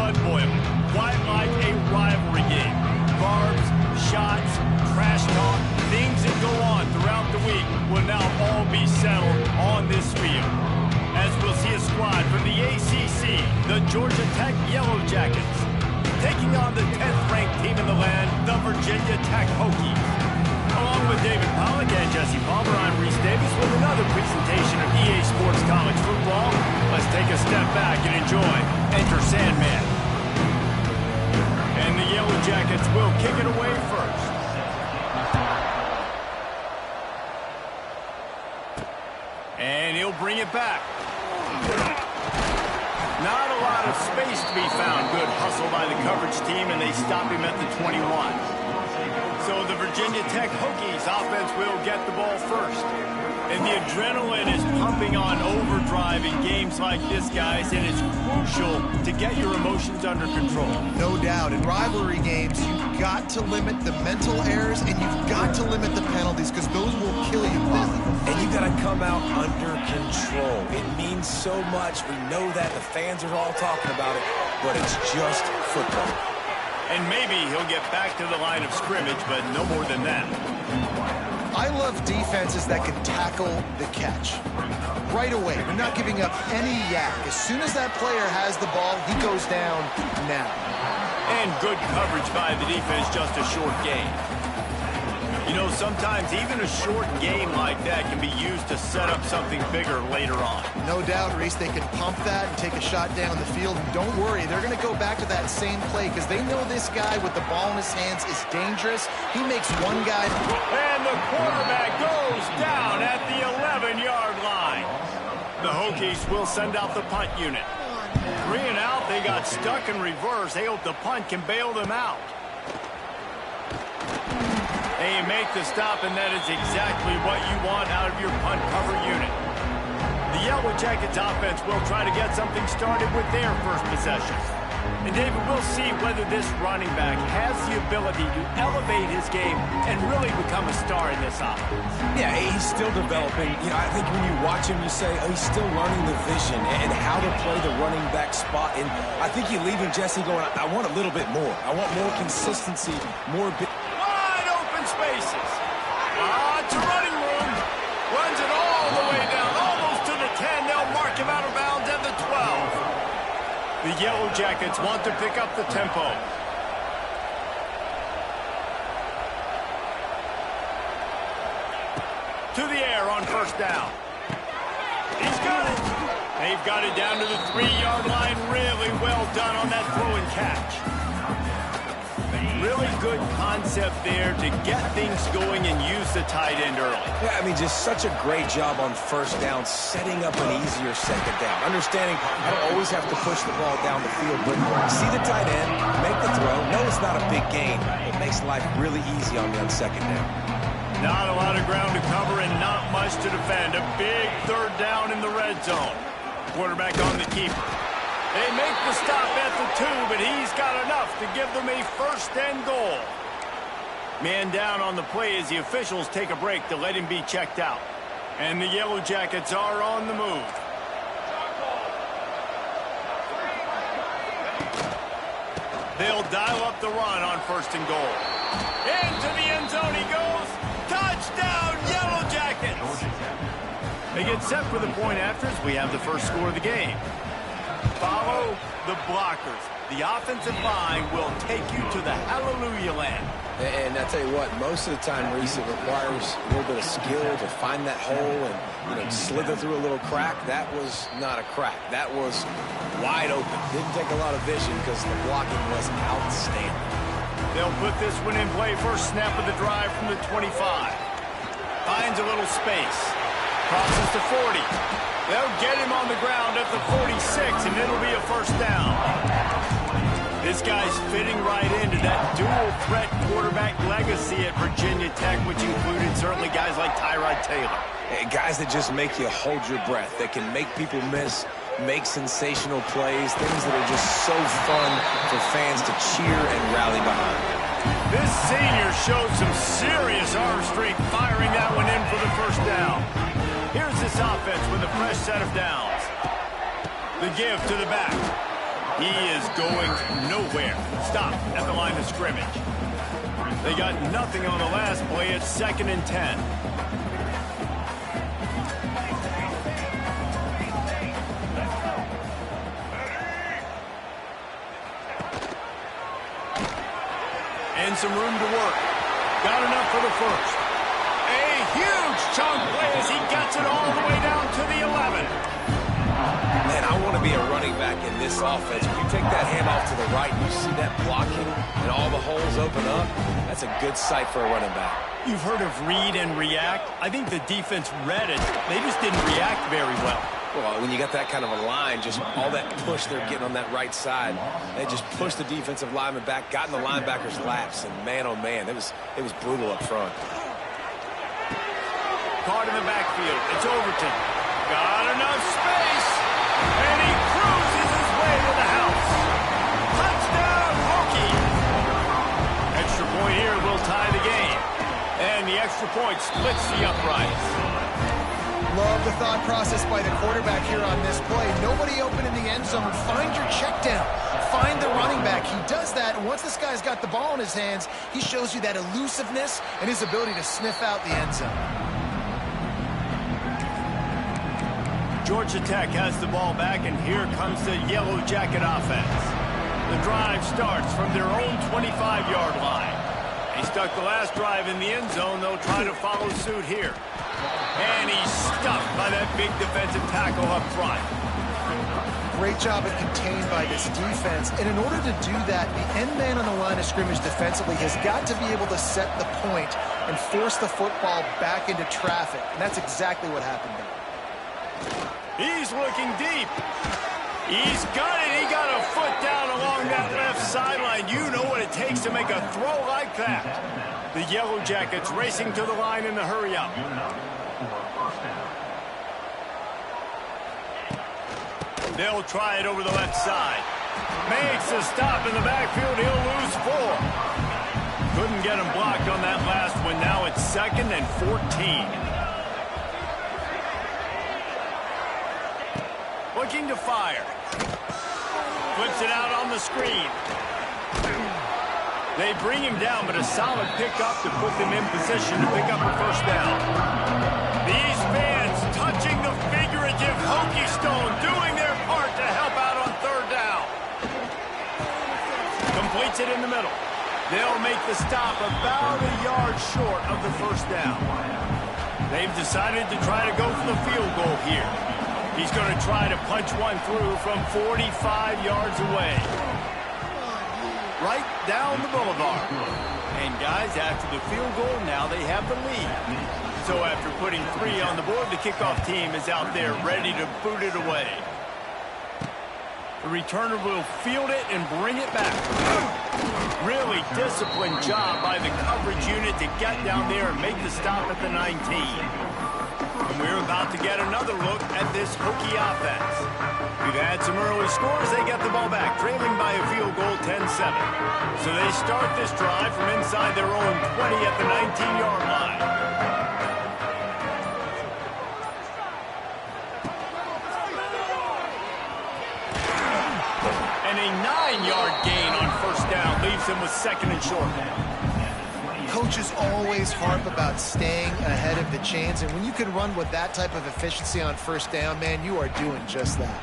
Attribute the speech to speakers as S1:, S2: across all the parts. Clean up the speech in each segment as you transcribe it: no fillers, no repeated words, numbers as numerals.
S1: blood boiling, quite like a rivalry game. Barbs, shots, trash talk, things that go on throughout the week will now all be settled on this field. As we'll see a squad from the ACC, the Georgia Tech Yellow Jackets, taking on the 10th-ranked team in the land, the Virginia Tech Hokies. Along with David Pollack and Jesse Palmer, I'm Reese Davis with another presentation of EA Sports College Football. Let's take a step back and enjoy Enter Sandman. And the Yellow Jackets will kick it away first. And he'll bring it back. Not a lot of space to be found. Good hustle by the coverage team, and they stop him at the 21. So the Virginia Tech Hokies offense will get the ball first. And the adrenaline is pumping on overdrive in games like this, guys, and it's crucial to get your emotions under control.
S2: No doubt. In rivalry games, you've got to limit the mental errors, and you've got to limit the penalties, because those will kill you, Polly.
S3: And you got to come out under control. It means so much. We know that. The fans are all talking about it, but it's just football.
S1: And maybe he'll get back to the line of scrimmage, but no more than that.
S2: I love defenses that can tackle the catch. Right away, we're not giving up any yak. As soon as that player has the ball, he goes down now.
S1: And good coverage by the defense, just a short gain. You know, sometimes even a short game like that can be used to set up something bigger later on.
S2: No doubt, Reese, they can pump that and take a shot down the field. And don't worry, they're going to go back to that same play because they know this guy with the ball in his hands is dangerous. He makes one guy.
S1: And the quarterback goes down at the 11-yard line. The Hokies will send out the punt unit. 3 and out, they got stuck in reverse. They hope the punt can bail them out. They make the stop, and that is exactly what you want out of your punt cover unit. The Yellow Jackets offense will try to get something started with their first possession. And David, we'll see whether this running back has the ability to elevate his game and really become a star in this offense.
S3: Yeah, he's still developing. You know, I think when you watch him, you say, oh, he's still learning the vision and how to play the running back spot. And I think you're leaving Jesse going, I want a little bit more. I want more consistency, more
S1: spaces. To running room. Runs it all the way down, almost to the 10. They'll mark him out of bounds at the 12. The Yellow Jackets want to pick up the tempo. To the air on first down. He's got it. They've got it down to the 3-yard line. Really well done on that throw and catch. Really good concept there to get things going and use the tight end early.
S3: Yeah, I mean, just such a great job on first down, setting up an easier second down. Understanding I don't always have to push the ball down the field, but see the tight end, make the throw. No, it's not a big gain. It makes life really easy on me on second down.
S1: Not a lot of ground to cover and not much to defend. A big third down in the red zone. Quarterback on the keeper. They make the stop at the 2, but he's got enough to give them a first and goal. Man down on the play as the officials take a break to let him be checked out. And the Yellow Jackets are on the move. They'll dial up the run on first and goal. Into the end zone he goes. Touchdown, Yellow Jackets! They get set for the point after as we have the first score of the game. Follow the blockers. The offensive line will take you to the hallelujah land.
S3: And I tell you what, most of the time, Reese, it requires a little bit of skill to find that hole and, you know, slither through a little crack. That was not a crack. That was wide open. Didn't take a lot of vision because the blocking was outstanding.
S1: They'll put this one in play. First snap of the drive from the 25. Finds a little space. Crosses to 40. They'll get him on the ground at the 46, and it'll be a first down. This guy's fitting right into that dual-threat quarterback legacy at Virginia Tech, which included certainly guys like Tyrod Taylor.
S3: Hey, guys that just make you hold your breath, that can make people miss, make sensational plays, things that are just so fun for fans to cheer and rally behind.
S1: This senior showed some serious arm strength firing that one in for the first down. Here's this offense with a fresh set of downs. The give to the back. He is going nowhere. Stop at the line of scrimmage. They got nothing on the last play. It's 2nd and 10. And some room to work. Got enough for the first. A huge chunk play as he gets it all the way down to the 11.
S3: Man, I want to be a running back in this offense. When you take that handoff to the right and you see that blocking and all the holes open up, that's a good sight for a running back.
S1: You've heard of read and react. I think the defense read it. They just didn't react very well.
S3: Well, when you got that kind of a line, just all that push they're getting on that right side, they just pushed the defensive lineman back, got in the linebacker's laps, and man, oh man, it was brutal up front.
S1: Caught in the backfield. It's Overton. Got enough space. And he cruises his way to the house. Touchdown, Hokie. Extra point here will tie the game. And the extra point splits the uprights.
S2: Love the thought process by the quarterback here on this play. Nobody open in the end zone. Find your check down. Find the running back. He does that, and once this guy's got the ball in his hands, he shows you that elusiveness and his ability to sniff out the end zone.
S1: Georgia Tech has the ball back, and here comes the Yellow Jacket offense. The drive starts from their own 25-yard line. They stuck the last drive in the end zone. They'll try to follow suit here. And he's stuffed by that big defensive tackle up front.
S2: Great job at contained by this defense. And in order to do that, the end man on the line of scrimmage defensively has got to be able to set the point and force the football back into traffic. And that's exactly what happened there.
S1: He's looking deep. He's got it. He got a foot down along that left sideline. You know what it takes to make a throw like that. The Yellow Jackets racing to the line in the hurry-up. They'll try it over the left side. Makes a stop in the backfield. He'll lose 4. Couldn't get him blocked on that last one. Now it's 2nd and 14. Looking to fire. Flips it out on the screen. They bring him down, but a solid pickup to put them in position to pick up a first down. These fans touching the figurative Hokie stone, doing their part to help out on 3rd down. Completes it in the middle. They'll make the stop about a yard short of the first down. They've decided to try to go for the field goal here. He's going to try to punch one through from 45 yards away. Right down the boulevard. And guys, after the field goal, now they have the lead. So after putting 3 on the board, the kickoff team is out there ready to boot it away. The returner will field it and bring it back. Really disciplined job by the coverage unit to get down there and make the stop at the 19. And we're about to get another look at this Hokie offense. We've had some early scores. They get the ball back, trailing by a field goal 10-7. So they start this drive from inside their own 20 at the 19-yard line. And a 9-yard gain on first down leaves him with 2nd and short.
S2: Coaches always harp about staying ahead of the chains, and when you can run with that type of efficiency on first down, man, you are doing just that.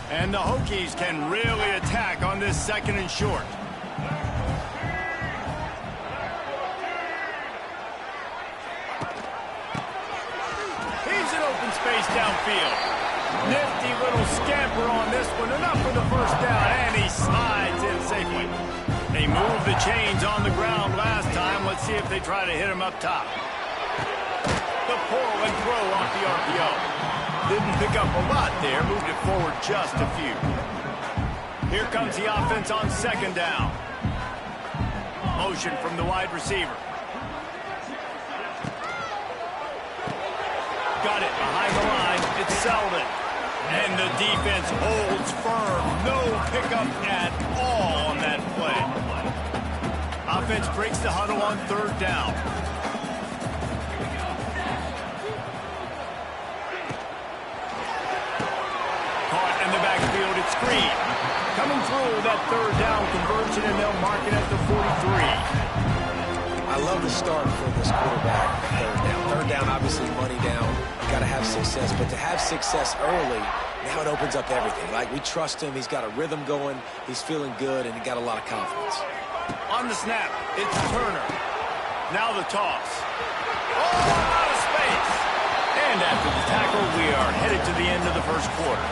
S1: And the Hokies can really attack on this 2nd and short. He's in open space downfield. Nifty little scamper on this one. Enough for the first down, and he slides in safely. They moved the chains on the ground last time. Let's see if they try to hit him up top. The pull and throw off the RPO. Didn't pick up a lot there. Moved it forward just a few. Here comes the offense on 2nd down. Motion from the wide receiver. Got it behind the line. It's Selden. And the defense holds firm. No pickup at all on that play. Offense breaks the huddle on 3rd down. that third down conversion, and they'll mark it at the 43.
S3: I love the start for this quarterback. Third down, obviously money down. Got to have success, but to have success early, now it opens up everything. Like, we trust him. He's got a rhythm going. He's feeling good, and he got a lot of confidence.
S1: On the snap, it's Turner. Now the toss. Oh, out of space. And after the tackle, we are headed to the end of the first quarter.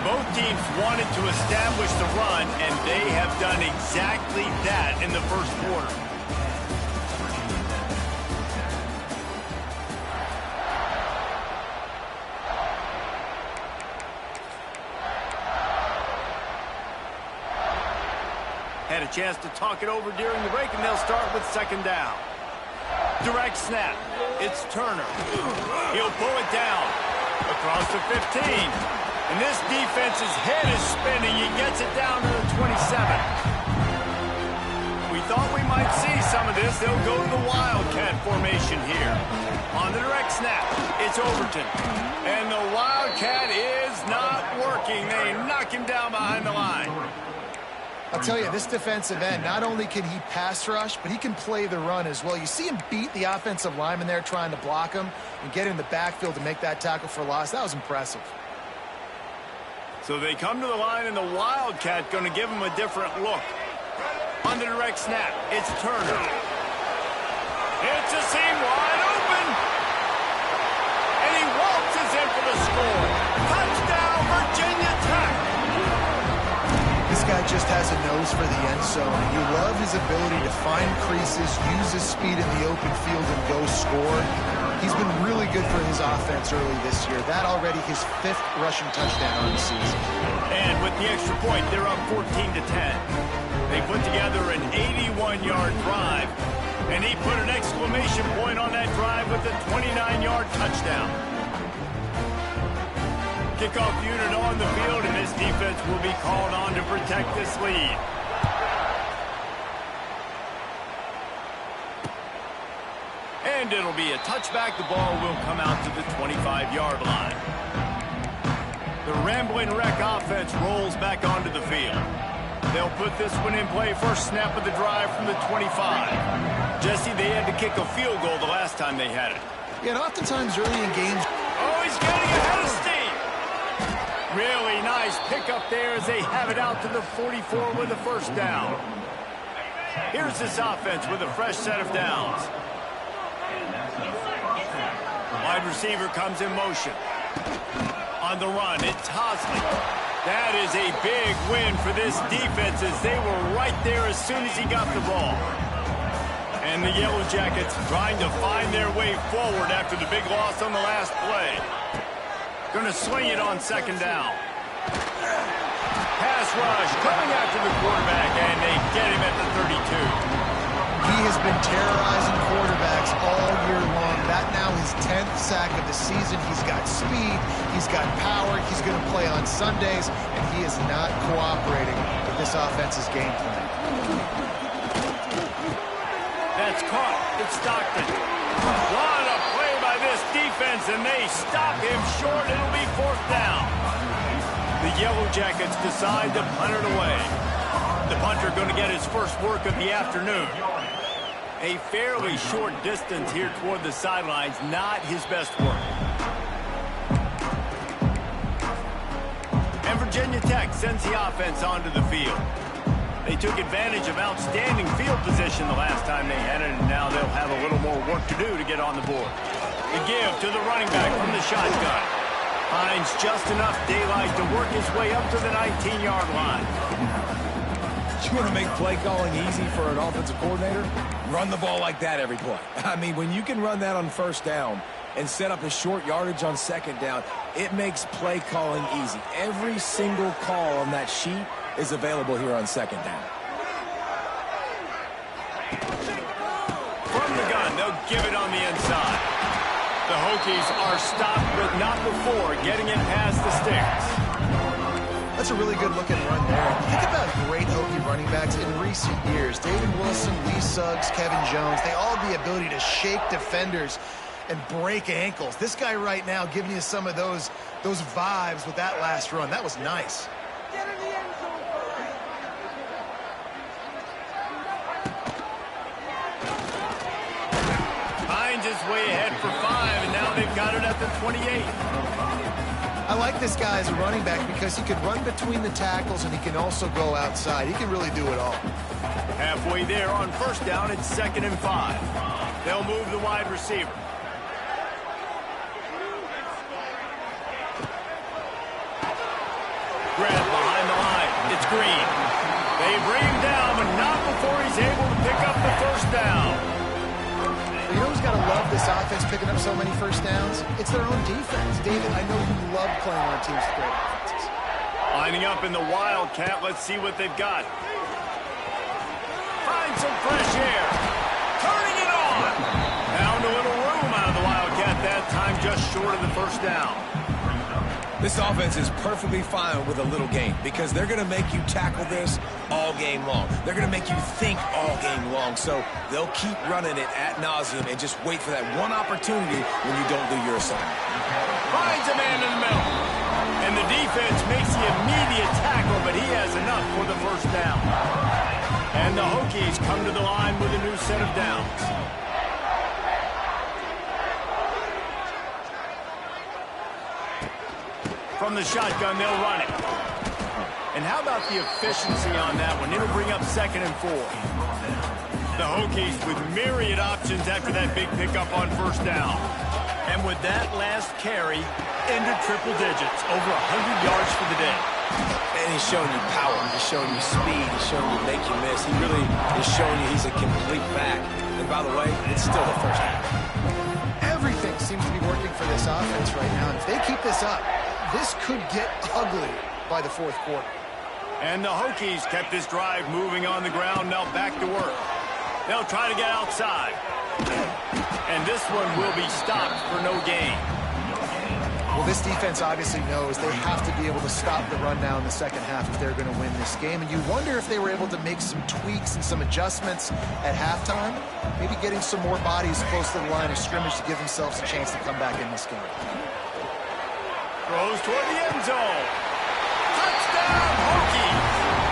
S1: Both teams wanted to establish the run, and they have done exactly that in the first quarter. Had a chance to talk it over during the break, and they'll start with second down. Direct snap. It's Turner. He'll pull it down across the 15. And this defense's head is spinning. He gets it down to the 27. We thought we might see some of this. They'll go to the Wildcat formation here. On the direct snap, it's Overton. And the Wildcat is not working. They knock him down behind the line.
S2: I'll tell you, this defensive end, not only can he pass rush, but he can play the run as well. You see him beat the offensive lineman there trying to block him and get in the backfield to make that tackle for loss. That was impressive.
S1: So they come to the line, and the Wildcat going to give him a different look. On the direct snap, it's Turner. It's a seam wide open. And he waltzes in for the score. Touchdown, Virginia Tech.
S2: This guy just has a nose for the end zone, and you love his ability to find creases, use his speed in the open field, and go score. He's been really good for his offense early this year. That already his 5th rushing touchdown on the season.
S1: And with the extra point, they're up 14-10. They put together an 81-yard drive, and he put an exclamation point on that drive with a 29-yard touchdown. Kickoff unit on the field, and this defense will be called on to protect this lead. And it'll be a touchback. The ball will come out to the 25-yard line. The Rambling Wreck offense rolls back onto the field. They'll put this one in play. First snap of the drive from the 25. Jesse, they had to kick a field goal the last time they had it.
S2: Yeah, and oftentimes early in games...
S1: Oh, he's getting ahead of steam. Really nice pickup there as they have it out to the 44 with a first down. Here's this offense with a fresh set of downs. Wide receiver comes in motion. On the run, it's Hosley. That is a big win for this defense as they were right there as soon as he got the ball. And the Yellow Jackets trying to find their way forward after the big loss on the last play. Going to swing it on second down. Pass rush coming after the quarterback, and they get him at the 32.
S2: He has been terrorizing quarterbacks all year long. That now his 10th sack of the season. He's got speed. He's got power. He's going to play on Sundays, and he is not cooperating with this offense's game plan.
S1: That's caught. It's Stockton. What a play by this defense, and they stop him short. It'll be fourth down. The Yellow Jackets decide to punt it away. The punter going to get his first work of the afternoon. A fairly short distance here toward the sidelines, not his best work. And Virginia Tech sends the offense onto the field. They took advantage of outstanding field position the last time they had it, and now they'll have a little more work to do to get on the board. The give to the running back from the shotgun. Finds just enough daylight to work his way up to the 19-yard line.
S3: You want to make play calling easy for an offensive coordinator? Run the ball like that every play. I mean, when you can run that on first down and set up a short yardage on second down, it makes play calling easy. Every single call on that sheet is available here on second down.
S1: From the gun, they'll give it on the inside. The Hokies are stopped, but not before getting it past the sticks.
S2: That's a really good-looking run there. Think about great Hokie running backs in recent years. David Wilson, Lee Suggs, Kevin Jones, they all have the ability to shake defenders and break ankles. This guy right now giving you some of those vibes with that last run. That was nice.
S1: his way ahead for 5, and now they've got it at the 28.
S2: I like this guy as a running back because he can run between the tackles and he can also go outside. He can really do it all.
S1: Halfway there on first down, it's 2nd and 5. They'll move the wide receiver. Grab behind the line. It's Green. They bring him down, but not before he's able to pick up the first down.
S2: You know who's got to love this offense picking up so many first downs? It's their own defense. David, I know you love playing on teams with great offenses.
S1: Lining up in the Wildcat. Let's see what they've got. Find some fresh air. Turning it on. Found a little room out of the Wildcat that time, just short of the first down.
S3: This offense is perfectly fine with a little game because they're going to make you tackle this all game long. They're going to make you think all game long. So they'll keep running it ad nauseum and just wait for that one opportunity when you don't do your assignment.
S1: Finds a man in the middle. And the defense makes the immediate tackle, but he has enough for the first down. And the Hokies come to the line with a new set of downs. From the shotgun, they'll run it. And how about the efficiency on that one? It'll bring up 2nd and 4. The Hokies with myriad options after that big pickup on first down. And with that last carry, into triple digits, over 100 yards for the day.
S3: And he's showing you power. He's showing you speed. He's showing you make you miss. He really is showing you he's a complete back. And by the way, it's still the first half.
S2: Everything seems to be working for this offense right now. If they keep this up, this could get ugly by the 4th quarter.
S1: And the Hokies kept this drive moving on the ground. Now back to work. They'll try to get outside. And this one will be stopped for no gain.
S2: Well, this defense obviously knows they have to be able to stop the run now in the second half if they're going to win this game. And you wonder if they were able to make some tweaks and some adjustments at halftime, maybe getting some more bodies close to the line of scrimmage to give themselves a chance to come back in this game.
S1: Throws toward the end zone. Touchdown, Hokies.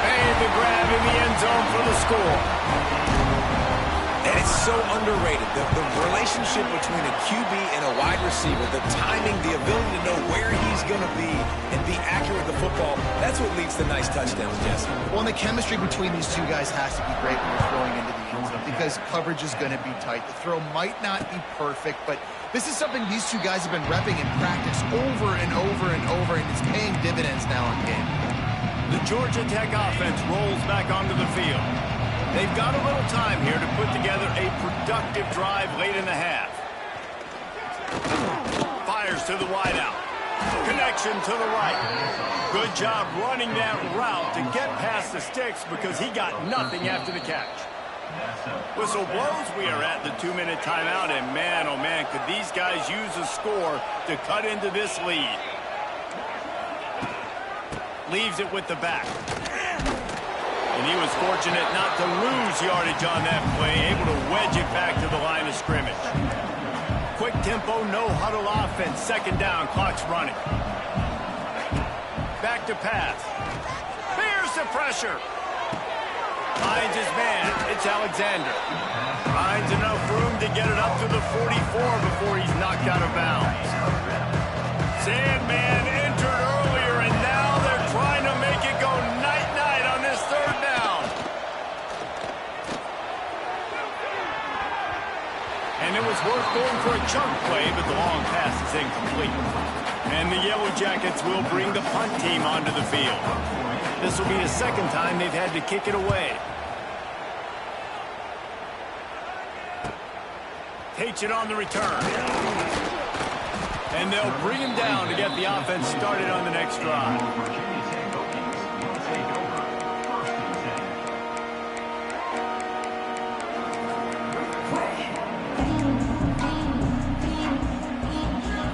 S1: Made the grab in the end zone for the score.
S3: And it's so underrated. The relationship between a QB and a wide receiver, the timing, the ability to know where he's going to be and be accurate with the football, that's what leads to nice touchdowns, Jesse.
S2: Well, and the chemistry between these two guys has to be great when you're throwing into the end zone because coverage is going to be tight. The throw might not be perfect, but this is something these two guys have been repping in practice over and over and over, and it's paying dividends now in game.
S1: The Georgia Tech offense rolls back onto the field. They've got a little time here to put together a productive drive late in the half. Fires to the wideout. Connection to the right. Good job running that route to get past the sticks because he got nothing after the catch. Whistle blows. We are at the 2-minute timeout, and man, oh man, could these guys use a score to cut into this lead. Leaves it with the back. And he was fortunate not to lose yardage on that play, able to wedge it back to the line of scrimmage. Quick tempo, no huddle offense. 2nd down, clock's running. Back to pass. Bears the pressure. Finds his man. It's Alexander. Finds enough room to get it up to the 44 before he's knocked out of bounds. Sandman entered earlier, and now they're trying to make it go night-night on this 3rd down. And it was worth going for a chunk play, but the long pass is incomplete. And the Yellow Jackets will bring the punt team onto the field. This will be the 2nd time they've had to kick it away. Takes it on the return. And they'll bring him down to get the offense started on the next drive.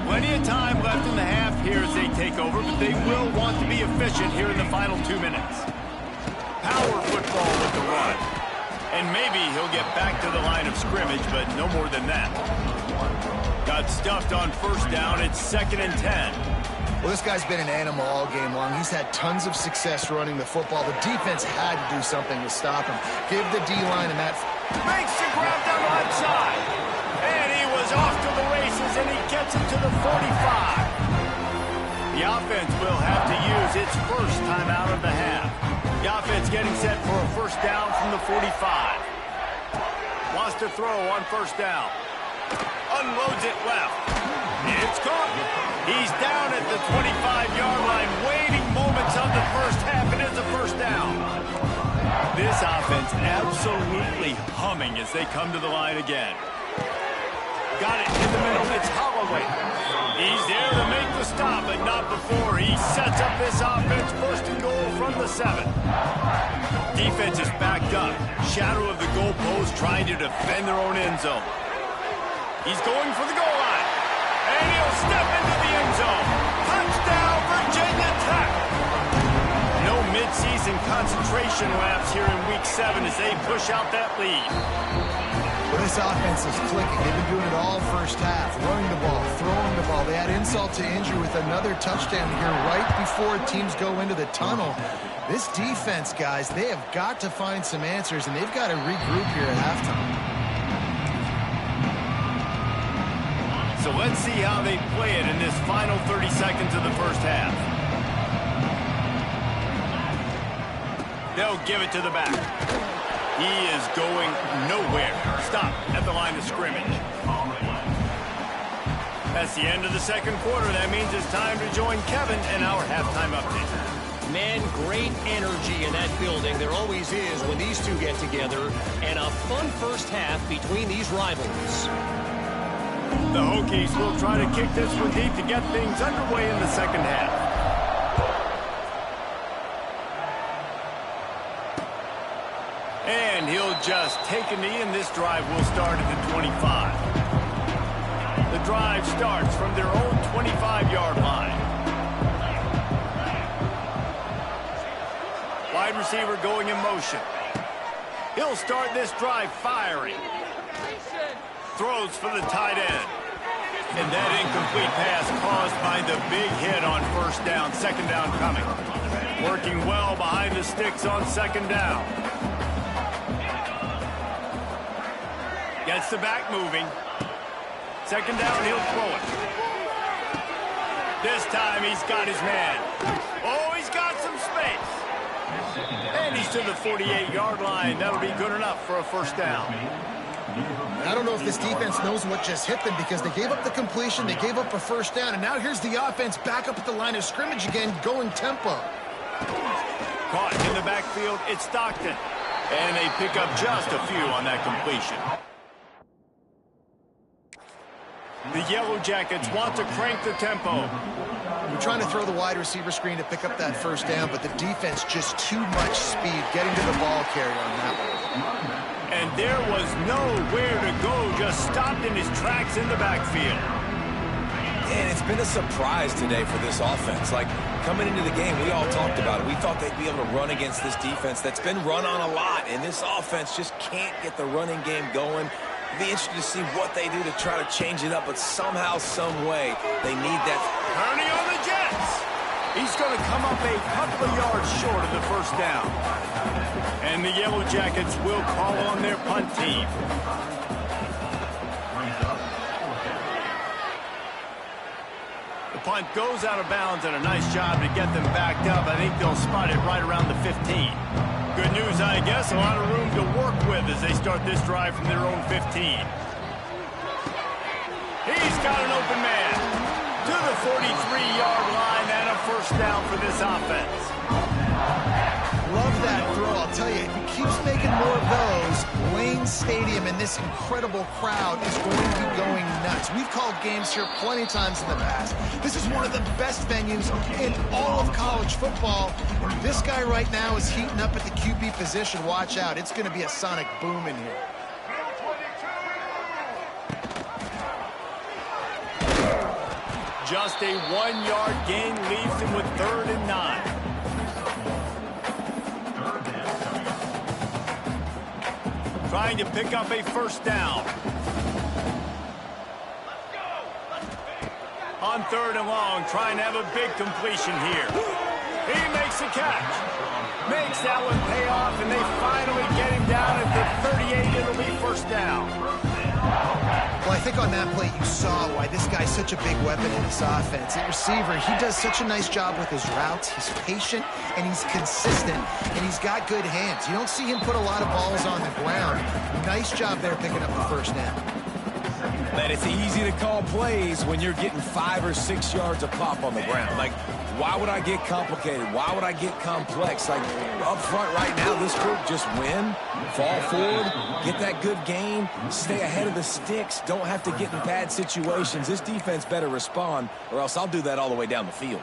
S1: Plenty of time left in the half here as they take over, but they will want to be efficient here in the final 2 minutes. Power football with the run. And maybe he'll get back to the line of scrimmage, but no more than that. Got stuffed on first down. It's 2nd and 10.
S2: Well, this guy's been an animal all game long. He's had tons of success running the football. The defense had to do something to stop him. Give the D-line and that.
S1: Makes the grab down the left side. And he was and he gets it to the 45. The offense will have to use its first timeout of the half. The offense getting set for a first down from the 45. Wants to throw on first down. Unloads it left. It's caught. He's down at the 25-yard line, waiting moments of the first half. It is a first down. This offense absolutely humming as they come to the line again. Got it in the middle. It's Holloway. He's there to make the stop, but not before. He sets up this offense first and goal from the 7. Defense is backed up. Shadow of the goalpost trying to defend their own end zone. He's going for the goal line. And he'll step into the end zone. Touchdown, Virginia Tech. No midseason concentration laps here in Week 7 as they push out that lead.
S2: Well, this offense is clicking. They've been doing it all first half. Running the ball, throwing the ball. They add insult to injury with another touchdown here right before teams go into the tunnel. This defense, guys, they have got to find some answers, and they've got to regroup here at halftime.
S1: So let's see how they play it in this final 30 seconds of the first half. They'll give it to the back. He is going nowhere. Stop at the line of scrimmage. That's the end of the second quarter. That means it's time to join Kevin in our halftime update.
S4: Man, great energy in that building. There always is when these two get together. And a fun first half between these rivals.
S1: The Hokies will try to kick this one deep to get things underway in the second half. And he'll just take a knee, and this drive will start at the 25. The drive starts from their own 25-yard line. Wide receiver going in motion. He'll start this drive firing. Throws for the tight end. And that incomplete pass caused by the big hit on first down. Second down coming. Working well behind the sticks on second down. Gets the back moving. Second down, he'll throw it. This time he's got his man. Oh, he's got some space. And he's to the 48-yard line. That'll be good enough for a first down.
S2: I don't know if this defense knows what just hit them because they gave up the completion, they gave up a first down, and now here's the offense back up at the line of scrimmage again, going tempo.
S1: Caught in the backfield, it's Stockton. And they pick up just a few on that completion. The Yellow Jackets want to crank the tempo.
S2: We're trying to throw the wide receiver screen to pick up that first down, but the defense just too much speed getting to the ball carrier on that one.
S1: And there was nowhere to go, just stopped in his tracks in the backfield.
S3: And it's been a surprise today for this offense. Like, coming into the game, we all talked about it. We thought they'd be able to run against this defense that's been run on a lot, and this offense just can't get the running game going. It'll be interesting to see what they do to try to change it up, but somehow, some way, they need that.
S1: Turning on the Jets. He's going to come up a couple of yards short of the first down. And the Yellow Jackets will call on their punt team. The punt goes out of bounds, and a nice job to get them backed up. I think they'll spot it right around the 15. Good news, I guess. A lot of room to work with as they start this drive from their own 15. He's got an open man to the 43-yard line, and a first down for this offense.
S2: Love that throw. I'll tell you, if he keeps making more of those, Wayne Stadium and this incredible crowd is going to be going nuts. We've called games here plenty of times in the past. This is one of the best venues in all of college football. And this guy right now is heating up at the QB position. Watch out. It's going to be a sonic boom in here.
S1: Just a 1-yard gain leaves him with 3rd and 9. Trying to pick up a first down. On 3rd and long, trying to have a big completion here. He makes the catch. Makes that one pay off, and they finally get him down at the 38. It'll be first down.
S2: Well, I think on that play you saw why this guy's such a big weapon in this offense. At receiver, he does such a nice job with his routes. He's patient, and he's consistent, and he's got good hands. You don't see him put a lot of balls on the ground. Nice job there picking up the first down.
S3: But it's easy to call plays when you're getting 5 or 6 yards of pop on the ground. Like, why would I get complicated? Why would I get complex? Like, up front right now, this group just win, fall forward, get that good gain, stay ahead of the sticks, don't have to get in bad situations. This defense better respond, or else I'll do that all the way down the field.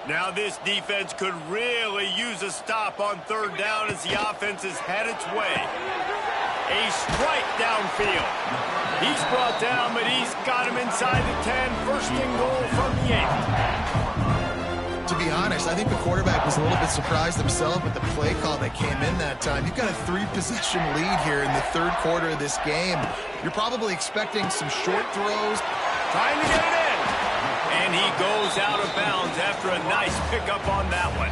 S1: Now this defense could really use a stop on third down as the offense has had its way. A strike downfield. He's brought down, but he's got him inside the 10. First and goal from the 8.
S2: To be honest, I think the quarterback was a little bit surprised himself with the play call that came in that time. You've got a 3-possession lead here in the third quarter of this game. You're probably expecting some short throws.
S1: Trying to get it in. And he goes out of bounds after a nice pickup on that one.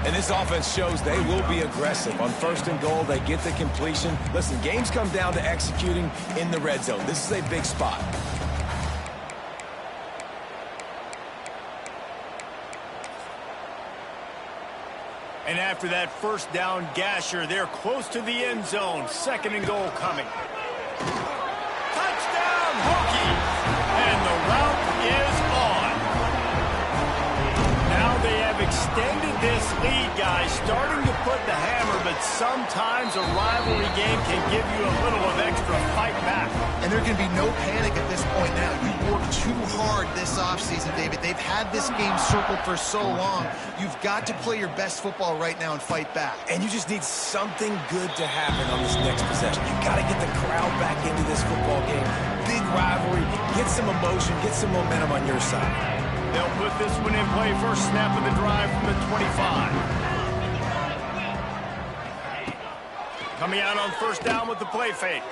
S3: And this offense shows they will be aggressive. On first and goal, they get the completion. Listen, games come down to executing in the red zone. This is a big spot.
S1: And after that first down gasher, they're close to the end zone. Second and goal coming. Touchdown, Hokies! And the route is on. Now they have extended this lead, guys, starting to put the hammer, but sometimes a rivalry game can give you a little of extra fight back.
S2: And there can be no panic at this point now. You worked too hard this offseason, David. They've had this game circled for so long. You've got to play your best football right now and fight back.
S3: And you just need something good to happen on this next possession. You got to get the crowd back into this football game. Big rivalry. Get some emotion. Get some momentum on your side.
S1: They'll put this one in play. First snap of the drive from the 25. Coming out on first down with the play fake.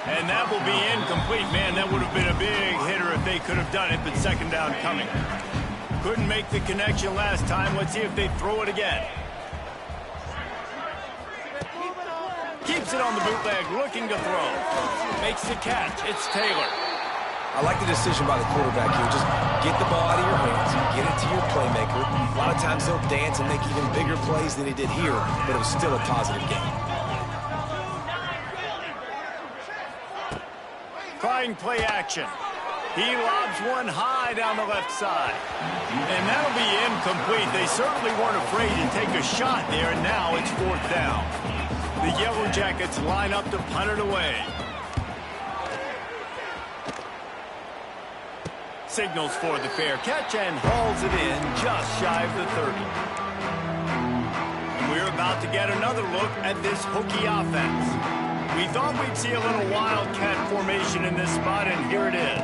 S1: And that will be incomplete. Man, that would have been a big hitter if they could have done it, but second down coming. Couldn't make the connection last time. Let's see if they throw it again. Keeps it on the bootleg, looking to throw. Makes the catch. It's Taylor.
S3: I like the decision by the quarterback here. Just get the ball out of your hands, get it to your playmaker. A lot of times he'll dance and make even bigger plays than he did here, but it was still a positive game.
S1: Trying play action. He lobs one high down the left side. And that'll be incomplete. They certainly weren't afraid to take a shot there, and now it's fourth down. The Yellow Jackets line up to punt it away. Signals for the fair catch and hauls it in just shy of the 30. And we're about to get another look at this Hokie offense. We thought we'd see a little wildcat formation in this spot, and here it is.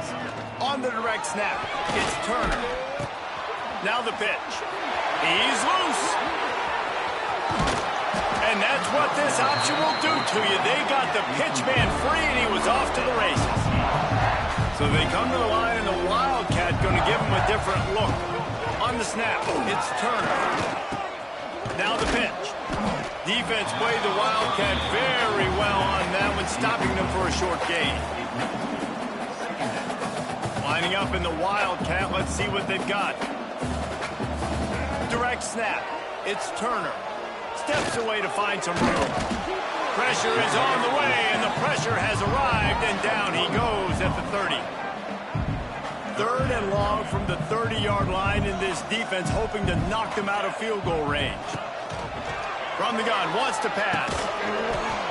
S1: On the direct snap, it's Turner. Now the pitch. He's loose. And that's what this option will do to you. They got the pitch man free, and he was off to the races. So they come to the line, and the Wildcat going to give him a different look. On the snap, it's Turner. Now the pitch. Defense played the Wildcat very well on that one, stopping them for a short gain. Lining up in the Wildcat, let's see what they've got. Direct snap, it's Turner. Steps away to find some room. Pressure is on the way, and the pressure has arrived, and down he goes at the 30. Third and long from the 30-yard line, in this defense hoping to knock them out of field goal range. From the gun, wants to pass.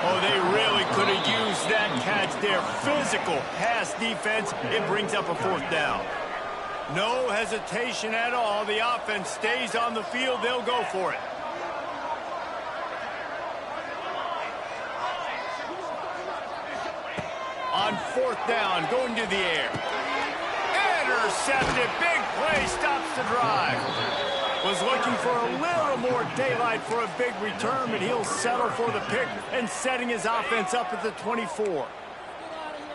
S1: Oh, they really could have used that catch there. Physical pass defense. It brings up a fourth down. No hesitation at all. The offense stays on the field. They'll go for it. On fourth down, going to the air. Intercepted. Big play stops the drive. Was looking for a little more daylight for a big return, but he'll settle for the pick and setting his offense up at the 24.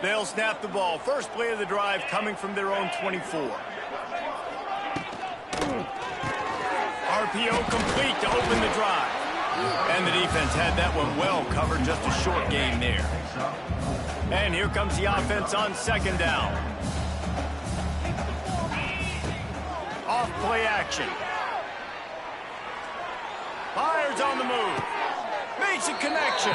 S1: They'll snap the ball. First play of the drive coming from their own 24. RPO complete to open the drive. And the defense had that one well covered. Just a short game there. And here comes the offense on second down. Off play action. Fires on the move. Makes a connection.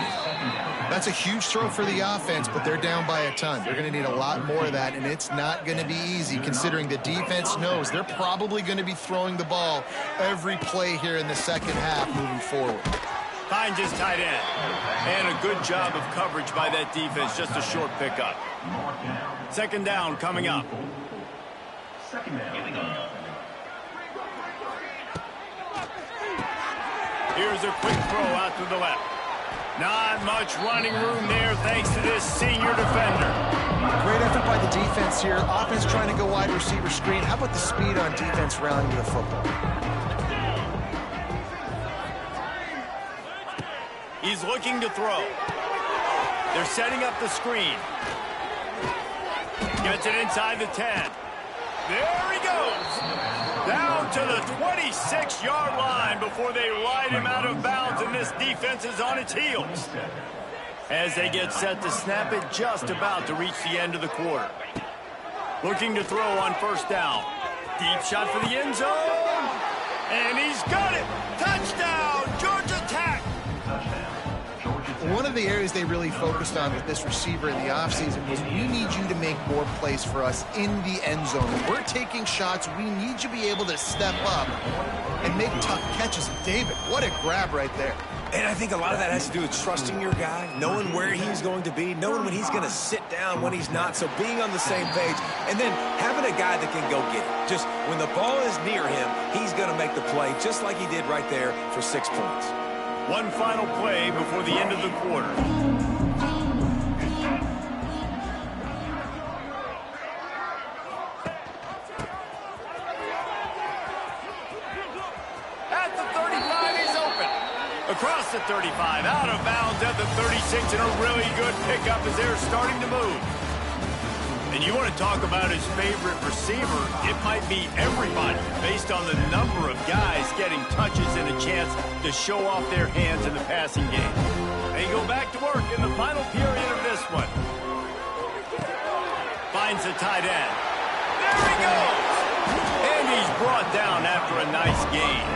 S2: That's a huge throw for the offense, but they're down by a ton. They're going to need a lot more of that, and it's not going to be easy considering the defense knows they're probably going to be throwing the ball every play here in the second half moving forward.
S1: Finds his tight end. And a good job of coverage by that defense. Just a short pickup. Second down coming up. Here's a quick throw out to the left. Not much running room there thanks to this senior defender.
S2: Great effort by the defense here. Offense trying to go wide receiver screen. How about the speed on defense rounding the football?
S1: He's looking to throw. They're setting up the screen. Gets it inside the 10. There he goes. Down to the 26-yard line before they ride him out of bounds, and this defense is on its heels. As they get set to snap it, just about to reach the end of the quarter. Looking to throw on first down. Deep shot for the end zone. And he's got it. Touchdown, Georgia Tech.
S2: One of the areas they really focused on with this receiver in the offseason was we need you to make more plays for us in the end zone. When we're taking shots, we need you to be able to step up and make tough catches. David, what a grab right there.
S3: And I think a lot of that has to do with trusting your guy, knowing where he's going to be, knowing when he's going to sit down, when he's not, so being on the same page, and then having a guy that can go get it. Just when the ball is near him, he's going to make the play, just like he did right there for 6 points.
S1: One final play before the end of the quarter. At the 35, he's open. Across the 35, out of bounds at the 36, and a really good pickup as they're starting to move. And you want to talk about his favorite receiver, it might be everybody based on the number of guys getting touches and a chance to show off their hands in the passing game. They go back to work in the final period of this one. Finds the tight end. There he goes! And he's brought down after a nice gain.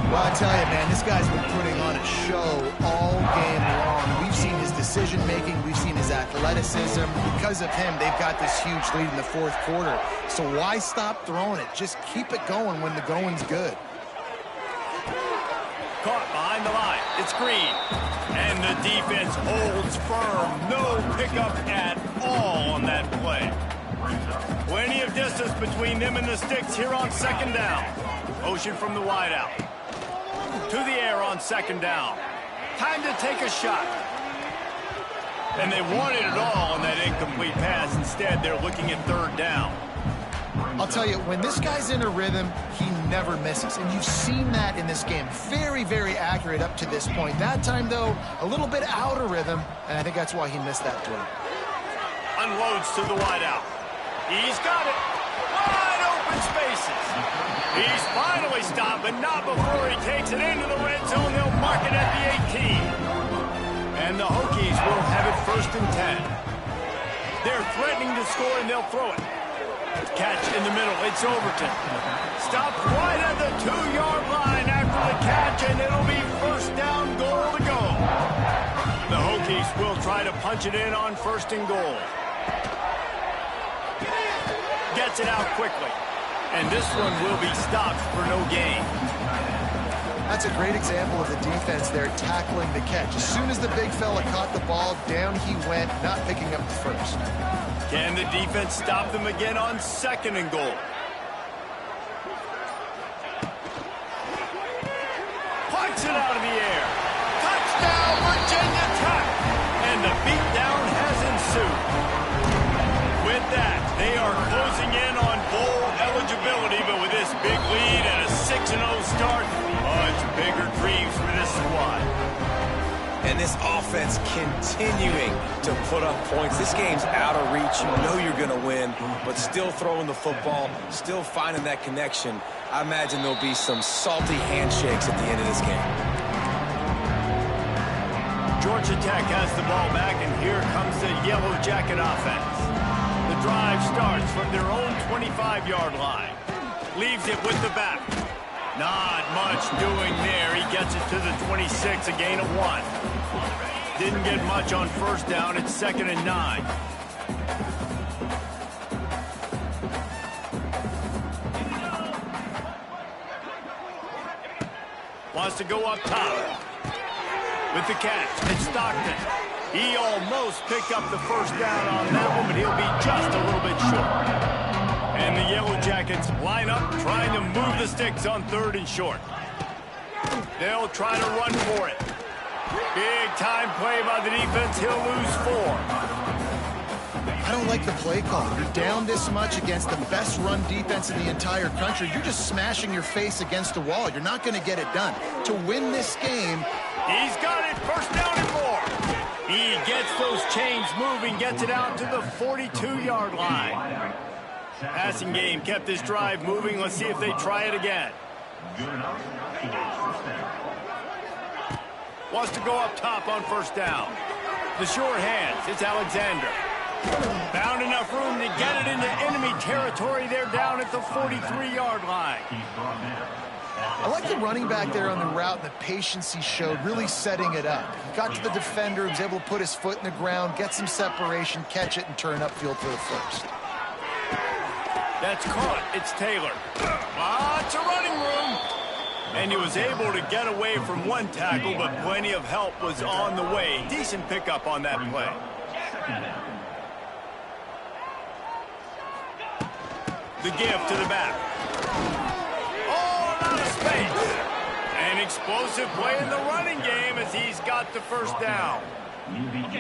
S2: Well, I tell you, man, this guy's been putting on a show all game long. We've seen his decision-making. We've seen his athleticism. Because of him, they've got this huge lead in the fourth quarter. So why stop throwing it? Just keep it going when the going's good.
S1: Caught behind the line. It's Green. And the defense holds firm. No pickup at all on that play. Plenty of distance between them and the sticks here on second down. Motion from the wideout. To the air on second down. Time to take a shot. And they wanted it all on that incomplete pass. Instead, they're looking at third down.
S2: I'll tell you, when this guy's in a rhythm, he never misses. And you've seen that in this game. Very, very accurate up to this point. That time, though, a little bit out of rhythm, and I think that's why he missed that throw.
S1: Unloads to the wideout. He's got it. Wide open spaces. He's finally stopped, but not before he takes it into the red zone. They'll mark it at the 18. And the Hokies will have it 1st and 10. They're threatening to score, and they'll throw it. Catch in the middle. It's Overton. Stopped right at the 2-yard line after the catch, and it'll be 1st down, goal to go. The Hokies will try to punch it in on 1st and goal. Gets it out quickly. And this one will be stopped for no gain.
S2: That's a great example of the defense there tackling the catch. As soon as the big fella caught the ball, down he went, not picking up the first.
S1: Can the defense stop them again on 2nd and goal? Punts it out of the air. Touchdown, Virginia Tech. And the beatdown has ensued. With that, they are closing in on bowl eligibility, but with this big lead and a 6-0 start, much bigger dreams for this squad.
S3: And this offense continuing to put up points. This game's out of reach. You know you're going to win, but still throwing the football, still finding that connection. I imagine there'll be some salty handshakes at the end of this game.
S1: Georgia Tech has the ball back, and here comes the Yellow Jacket offense. The drive starts from their own 25-yard line. Leaves it with the back. Not much doing there. He gets it to the 26, a gain of 1. Didn't get much on first down. It's 2nd and 9. Wants to go up top. With the catch, it's Stockton. He almost picked up the first down on that one, but he'll be just a little bit short. And the Yellow Jackets line up, trying to move the sticks on 3rd and short. They'll try to run for it. Big time play by the defense. He'll lose 4.
S2: I don't like the play call. You're down this much against the best run defense in the entire country. You're just smashing your face against the wall. You're not going to get it done. To win this game,
S1: he's got it. First down and more. He gets those chains moving, gets it out to the 42-yard line. Passing game kept this drive moving. Let's see if they try it again. Wants to go up top on first down. The short hands. It's Alexander. Found enough room to get it into enemy territory. They're down at the 43-yard line.
S2: I like the running back there on the route, the patience he showed, really setting it up. He got to the defender, was able to put his foot in the ground, get some separation, catch it, and turn upfield for the first.
S1: That's caught. It's Taylor. Lots of running room. And he was able to get away from one tackle, but plenty of help was on the way. Decent pickup on that play. The give to the back. Oh, out of space. An explosive play in the running game as he's got the first down.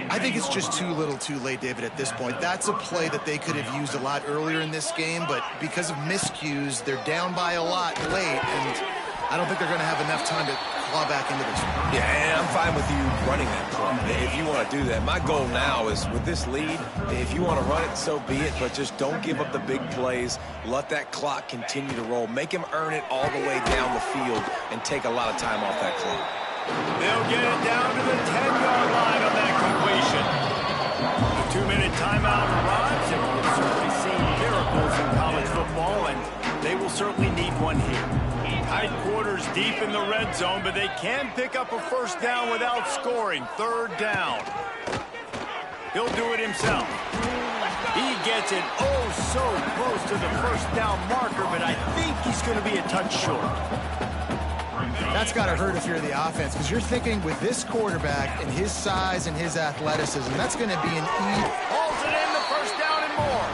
S2: I think it's just too little too late, David, at this point. That's a play that they could have used a lot earlier in this game, but because of miscues, they're down by a lot late, and I don't think they're going to have enough time to claw back into this one.
S3: Yeah, and I'm fine with you running that play if you want to do that. My goal now is with this lead, if you want to run it, so be it, but just don't give up the big plays. Let that clock continue to roll. Make him earn it all the way down the field and take a lot of time off that clock.
S1: They'll get it down to the 10-yard line on that completion. The 2-minute timeout arrives, and we've certainly seen miracles in college football, and they will certainly need one here. Tight quarters deep in the red zone, but they can pick up a first down without scoring. 3rd down. He'll do it himself. He gets it so close to the first down marker, but I think he's going to be a touch short.
S2: That's got to hurt if you're the offense, because you're thinking with this quarterback and his size and his athleticism, that's going to be an easy.
S1: Holds it in, the first down and more.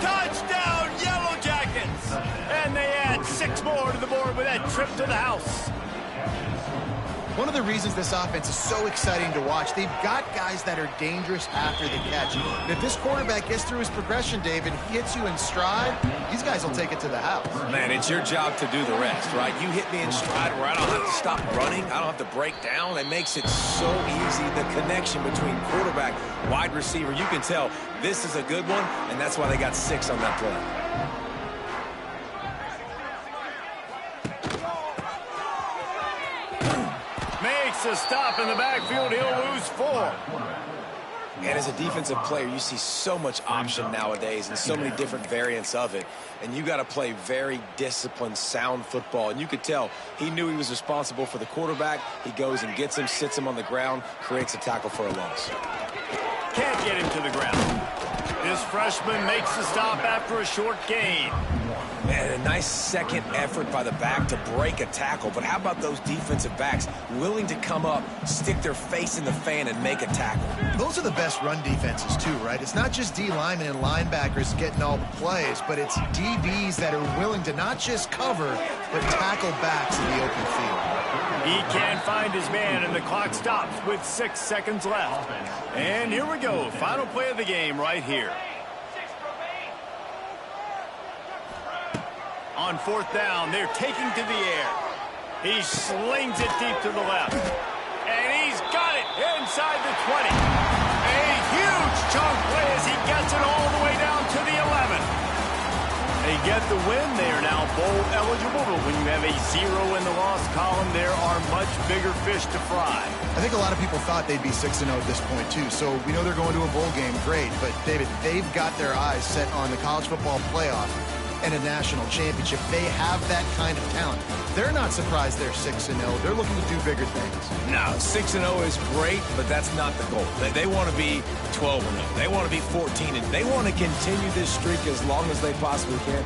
S1: Touchdown, Yellow Jackets! And they add 6 more to the board with that trip to the house.
S2: One of the reasons this offense is so exciting to watch, they've got guys that are dangerous after the catch. And if this quarterback gets through his progression, David, hits you in stride, these guys will take it to the house.
S3: Man, it's your job to do the rest, right? You hit me in stride where I don't have to stop running. I don't have to break down. It makes it so easy. The connection between quarterback, wide receiver, you can tell this is a good one, and that's why they got 6 on that play.
S1: Makes a stop in the backfield. He'll lose 4.
S3: And as a defensive player, you see so much option nowadays and so many different variants of it. And you got to play very disciplined, sound football. And you could tell he knew he was responsible for the quarterback. He goes and gets him, sits him on the ground, creates a tackle for a loss.
S1: Can't get him to the ground. This freshman makes the stop after a short gain.
S3: Man, a nice second effort by the back to break a tackle. But how about those defensive backs willing to come up, stick their face in the fan, and make a tackle?
S2: Those are the best run defenses, too, right? It's not just D linemen and linebackers getting all the plays, but it's DBs that are willing to not just cover, but tackle backs in the open field.
S1: He can't find his man, and the clock stops with 6 seconds left. And here we go. Final play of the game right here. On 4th down, they're taking to the air. He slings it deep to the left. And he's got it inside the 20. A huge chunk play as he gets it all the way down to the 11. They get the win, they are now bowl eligible. But when you have a 0 in the loss column, there are much bigger fish to fry.
S2: I think a lot of people thought they'd be 6-0 at this point, too. So we know they're going to a bowl game. Great. But, David, they've got their eyes set on the college football playoff and a national championship. They have that kind of talent. They're not surprised they're 6-0. They're looking to do bigger things.
S3: No, 6-0 is great, but that's not the goal. They want to be 12-0. They want to be 14-0. They want to continue this streak as long as they possibly can.